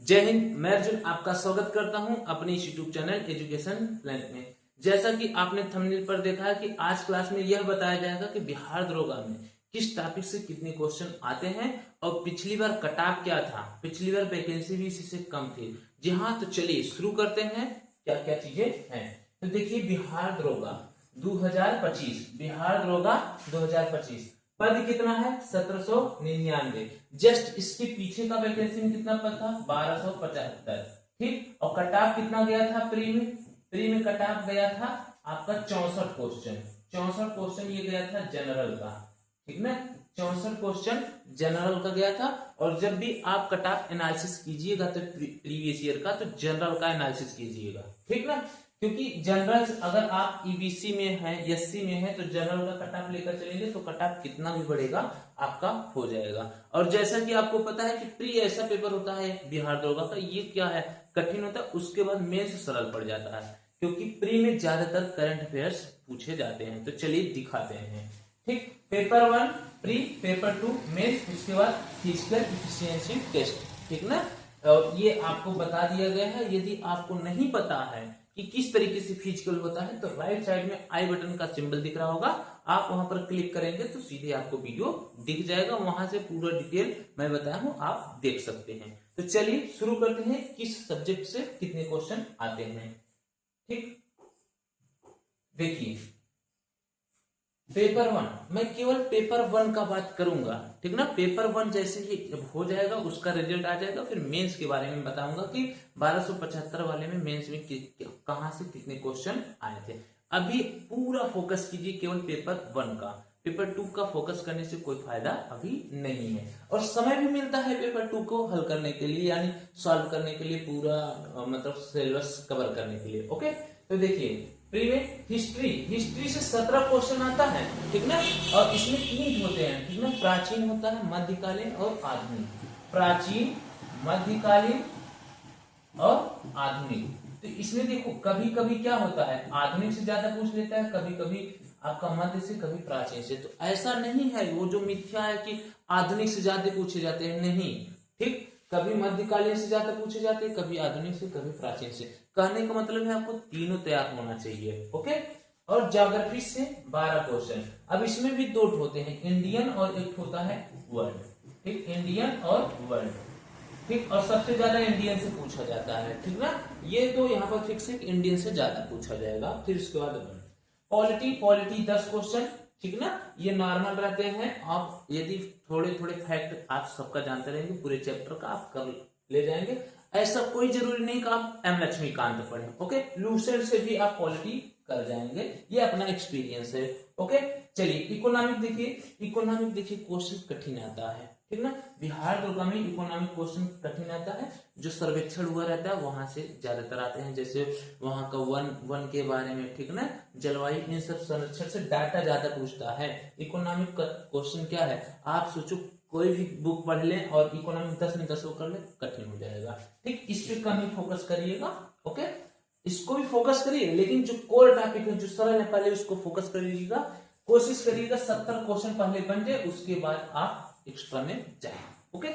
जय हिंद। मैं अर्जुन आपका स्वागत करता हूं अपने इस यूट्यूब चैनल एजुकेशन प्लान में। जैसा कि आपने थंबनेल पर देखा है कि आज क्लास में यह बताया जाएगा कि बिहार दरोगा में किस टॉपिक से कितने क्वेश्चन आते हैं और पिछली बार कट ऑफ क्या था, पिछली बार वैकेंसी भी इसी से कम थी। जी हाँ, तो चलिए शुरू करते हैं क्या क्या चीजें हैं। तो देखिए बिहार दरोगा 2025, बिहार दरोगा 2025 पद कितना है 1799। जस्ट इसके पीछे का वैकेंसी में कितना पद था 1275। ठीक, और कट ऑफ कितना गया था प्री में कट ऑफ गया था आपका 64 क्वेश्चन। 64 क्वेश्चन ये गया था जनरल का, ठीक ना, 64 क्वेश्चन जनरल का गया था। और जब भी आप कट ऑफ एनालिसिस कीजिएगा तो प्रीवियस ईयर का, तो जनरल का एनालिसिस कीजिएगा, ठीक ना, क्योंकि जनरल अगर आप ईबीसी में है, एससी में है, तो जनरल का कट ऑफ लेकर चलेंगे तो कट ऑफ कितना भी बढ़ेगा आपका हो जाएगा। और जैसा कि आपको पता है कि प्री ऐसा पेपर होता है बिहार दरोगा का, ये क्या है कठिन होता है, उसके बाद मेंस सरल पड़ जाता है, क्योंकि प्री में ज्यादातर करंट अफेयर्स पूछे जाते हैं। तो चलिए दिखाते हैं। ठीक, पेपर 1 प्री, पेपर 2 मेंस, उसके बाद फिजिकल एफिशिएंसी टेस्ट, ठीक ना। और ये आपको बता दिया गया है। यदि आपको नहीं पता है कि किस तरीके से फिजिकल होता है तो राइट साइड में आई बटन का सिंबल दिख रहा होगा, आप वहां पर क्लिक करेंगे तो सीधे आपको वीडियो दिख जाएगा, वहां से पूरा डिटेल मैं बताया हूं आप देख सकते हैं। तो चलिए शुरू करते हैं किस सब्जेक्ट से कितने क्वेश्चन आते हैं। ठीक, देखिए पेपर 1, मैं केवल पेपर 1 का बात करूंगा, ठीक ना। पेपर 1 जैसे ही जब हो जाएगा उसका रिजल्ट आ जाएगा, फिर मेंस के बारे में बताऊंगा कि 1275 वाले में मेंस में कहां से कितने क्वेश्चन आए थे। अभी पूरा फोकस कीजिए केवल पेपर 1 का, पेपर 2 का फोकस करने से कोई फायदा अभी नहीं है। और समय भी मिलता है पेपर 2 को हल करने के लिए, यानी सॉल्व करने के लिए, पूरा मतलब सिलेबस कवर करने के लिए। ओके, तो देखिए प्री में हिस्ट्री से 17 क्वेश्चन आता है, ठीक ना। और इसमें 3 होते हैं, ठीक ना, प्राचीन होता है, मध्यकालीन और आधुनिक। प्राचीन, मध्यकालीन और आधुनिक। तो इसमें देखो कभी कभी क्या होता है आधुनिक से ज्यादा पूछ लेता है, कभी कभी आपका मध्य से, कभी प्राचीन से। तो ऐसा नहीं है, वो जो मिथ्या है कि आधुनिक से ज्यादा पूछे जाते हैं, नहीं। ठीक, कभी मध्यकालीन से ज्यादा पूछे जाते हैं, कभी आधुनिक से, कभी प्राचीन से। कहने का मतलब है आपको तीनों तैयार होना चाहिए। ओके, और ज्योग्राफी से 12 क्वेश्चन। अब इसमें भी 2 होते हैं, इंडियन और एक होता है वर्ल्ड। ठीक, इंडियन और वर्ल्ड। ठीक, और सबसे ज्यादा इंडियन से पूछा जाता है, ठीक ना। ये तो यहाँ पर फिक्स है कि इंडियन से ज्यादा पूछा जाएगा। फिर उसके बाद पॉलिटी 10 क्वेश्चन, ठीक ना, ये नॉर्मल रहते हैं। आप यदि थोड़े थोड़े फैक्ट आप सबका जानते रहेंगे, पूरे चैप्टर का आप कर ले जाएंगे। ऐसा कोई जरूरी नहीं कि आप एम लक्ष्मीकांत पढ़ें। ओके, लूसेंट से भी आप पॉलिटी कर जाएंगे, ये अपना एक्सपीरियंस है। ओके, चलिए इकोनॉमिक देखिए क्वेश्चन कठिन आता है, ठीक ना। बिहार दरोगा में इकोनॉमिक क्वेश्चन कठिन आता है, जो सर्वेक्षण हुआ रहता है वहां से ज्यादातर आते हैं, जैसे वहां का वन के बारे में, ठीक ना, जलवायु, इन सब संरक्षण से डाटा ज्यादा पूछता है। इकोनॉमिक क्वेश्चन क्या है, आप सोचो कोई भी बुक पढ़ लें और इकोनॉमिक 10 में 10 कर ले, कठिन हो जाएगा। ठीक, इस पे कम ही फोकस करिएगा। ओके, इसको भी फोकस करिए, लेकिन जो कोर टॉपिक है, जो सरल है, पहले उसको फोकस करिएगा। कोशिश करिएगा 70 क्वेश्चन पहले बन जाए, उसके बाद आप एक्स्ट्रा में जाए। ओके,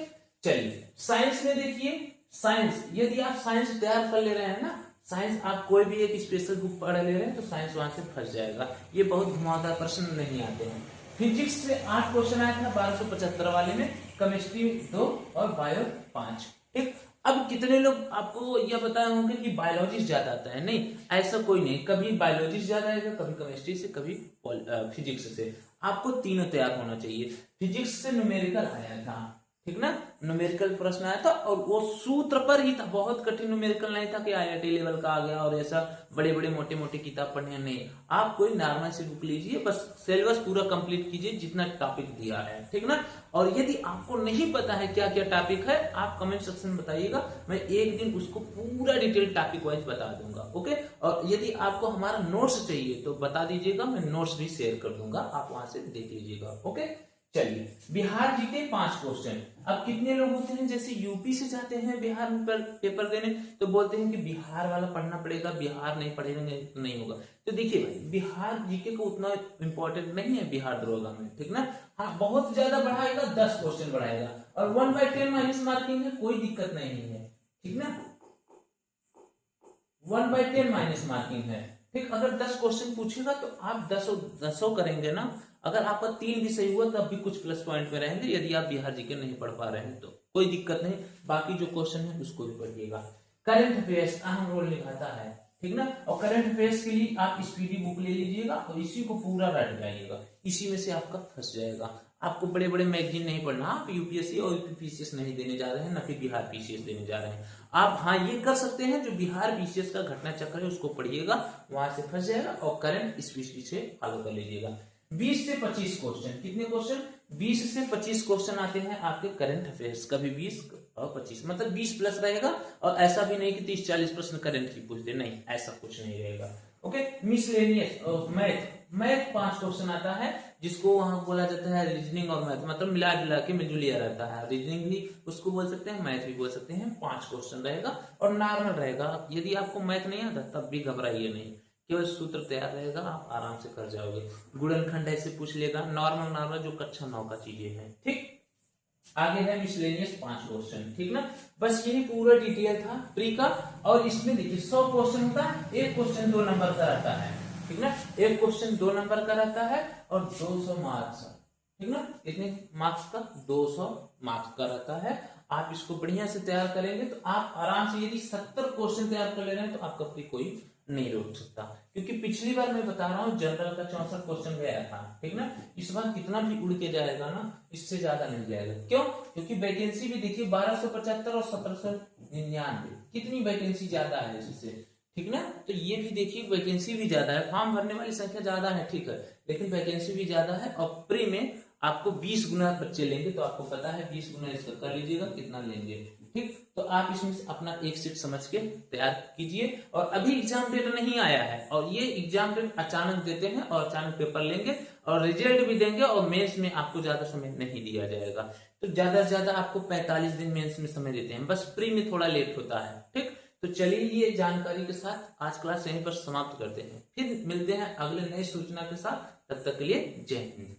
चलिए साइंस में देखिए, साइंस यदि आप साइंस तैयार कर ले रहे हैं ना, साइंस आप कोई भी एक स्पेशल बुक पढ़ ले रहे हैं तो साइंस वहां से फंस जाएगा, ये बहुत घुमावदार प्रश्न नहीं आते हैं। फिजिक्स से 8 क्वेश्चन आया था 1275 वाले में, केमिस्ट्री 2 और बायो 5। ठीक, अब कितने लोग आपको यह बताए होंगे कि बायोलॉजी ज्यादा आता है, नहीं, ऐसा कोई नहीं। कभी बायोलॉजी ज्यादा आएगा, कभी केमिस्ट्री से, कभी फिजिक्स से। आपको तीनों तैयार होना चाहिए। फिजिक्स से न्यूमेरिकल आया था, ठीक ना, न्यूमेरिकल प्रश्न आया था और वो सूत्र पर ही था, बहुत कठिन न्यूमेरिकल नहीं था कि आईआईटी लेवल का आ गया और ऐसा बड़े बड़े मोटे मोटे किताब पढ़ने, नहीं। आप कोई नॉर्मल से बुक लीजिए, बस सिलेबस पूरा कंप्लीट कीजिए जितना टॉपिक दिया है, ठीक ना। और यदि आपको नहीं पता है क्या क्या टॉपिक है, आप कमेंट सेक्शन में बताइएगा, मैं एक दिन उसको पूरा डिटेल टॉपिक वाइज बता दूंगा। ओके, और यदि आपको हमारा नोट्स चाहिए तो बता दीजिएगा, मैं नोट्स भी शेयर कर दूंगा, आप वहां से देख लीजिएगा। ओके, चलिए बिहार जीके 5 क्वेश्चन। अब कितने लोग होते हैं जैसे यूपी से जाते हैं बिहार में पेपर देने, तो बोलते हैं कि बिहार वाला पढ़ना पड़ेगा, बिहार नहीं पढ़ेंगे तो नहीं होगा। तो देखिए भाई, बिहार जीके को उतना इंपॉर्टेंट नहीं है बिहार दरोगा में, ठीक ना। हाँ, बहुत ज्यादा बढ़ाएगा, 10 क्वेश्चन बढ़ाएगा और 1/10 माइनस मार्किंग है, कोई दिक्कत नहीं है। ठीक ना, 1/10 माइनस मार्किंग है। ठीक, अगर 10 क्वेश्चन पूछेगा तो आप 10 करेंगे ना, अगर आपका 3 भी सही हुआ तब भी कुछ प्लस पॉइंट में रहेंगे, यदि आप बिहार जीके नहीं पढ़ पा रहे हैं तो कोई दिक्कत नहीं, बाकी जो क्वेश्चन है उसको भी पढ़िएगा। करंट अफेयर्स अहम रोल निभाता है, ठीक ना, और करंट अफेयर्स के लिए आप स्पीडी बुक ले लीजिएगा और इसी को पूरा रट जाइएगा, इसी में से आपका फंस जाएगा। आपको बड़े बड़े मैगजीन नहीं पढ़ना, आप यूपीएससी और यूपीपीसीएस नहीं देने जा रहे हैं, न फिर बिहार पीसीएस देने जा रहे हैं। आप हाँ ये कर सकते हैं, जो बिहार पीसीएस का घटना चक्र है उसको पढ़िएगा, वहां से फंस जाएगा, और करंट स्पीड से फॉलो कर लीजिएगा। 20 से 25 क्वेश्चन, कितने क्वेश्चन, 20 से 25 क्वेश्चन आते हैं आपके करंट अफेयर्स, कभी 20 और 25, मतलब 20 प्लस रहेगा, और ऐसा भी नहीं कि 30-40 प्रश्न करंट की पूछते, नहीं, ऐसा कुछ नहीं रहेगा। ओके, मिसलेनियस मैथ 5 क्वेश्चन आता है, जिसको वहां बोला जाता है रीजनिंग और मैथ, मतलब मिला जुला के मिलजुलिया रहता है, रीजनिंग भी उसको बोल सकते हैं, मैथ भी बोल सकते हैं। 5 क्वेश्चन रहेगा और नॉर्मल रहेगा, यदि आपको मैथ नहीं आता तब भी घबराइए नहीं, केवल सूत्र तैयार रहेगा, आप आराम से कर जाओगे। गुणनखंड ऐसे पूछ लेगा, नॉर्मल जो कक्षा 9 का चीजें हैं। ठीक, आगे है मिसलेनियस 5 क्वेश्चन, ठीक ना, बस यही पूरा डिटेल था प्री का। और इसमें देखिए 100 क्वेश्चन होता है, एक क्वेश्चन 2 नंबर का रहता है, ठीक ना, एक क्वेश्चन 2 नंबर का रहता है और 200 मार्क्स, ठीक ना, इतने मार्क्स का 200 मार्क्स का रहता है। आप इसको बढ़िया से तैयार करेंगे तो आप आराम से, यदि 70 क्वेश्चन तैयार कर ले रहे हैं तो आपका प्री कोई नहीं रोक सकता, क्योंकि पिछली बार मैं बता रहा हूँ जनरल का 64 क्वेश्चन गया था, ठीक ना, इस बार कितना भी उड़ के जाएगा ना, इससे ज्यादा नहीं जाएगा। क्यों? क्योंकि वैकेंसी भी देखिए 1275 और 1799, कितनी वैकेंसी ज्यादा है इससे, ठीक ना, तो ये भी देखिए वैकेंसी भी ज्यादा है, फॉर्म भरने वाली संख्या ज्यादा है, ठीक है, लेकिन वैकेंसी भी ज्यादा है, और प्री में आपको 20 गुना बच्चे लेंगे, तो आपको पता है 20 गुना इसका कर लीजिएगा कितना लेंगे। ठीक, तो आप इसमें से अपना एक सीट समझ के तैयार कीजिए। और अभी एग्जाम डेट नहीं आया है, और ये एग्जाम डेट अचानक देते हैं और अचानक पेपर लेंगे और रिजल्ट भी देंगे, और मेंस में आपको ज्यादा समय नहीं दिया जाएगा, तो ज्यादा से ज्यादा आपको 45 दिन मेंस में समय देते हैं, बस प्री में थोड़ा लेट होता है। ठीक, तो चलिए ये जानकारी के साथ आज क्लास यहीं पर समाप्त करते हैं, फिर मिलते हैं अगले नई सूचना के साथ, तब तक के लिए जय हिंद।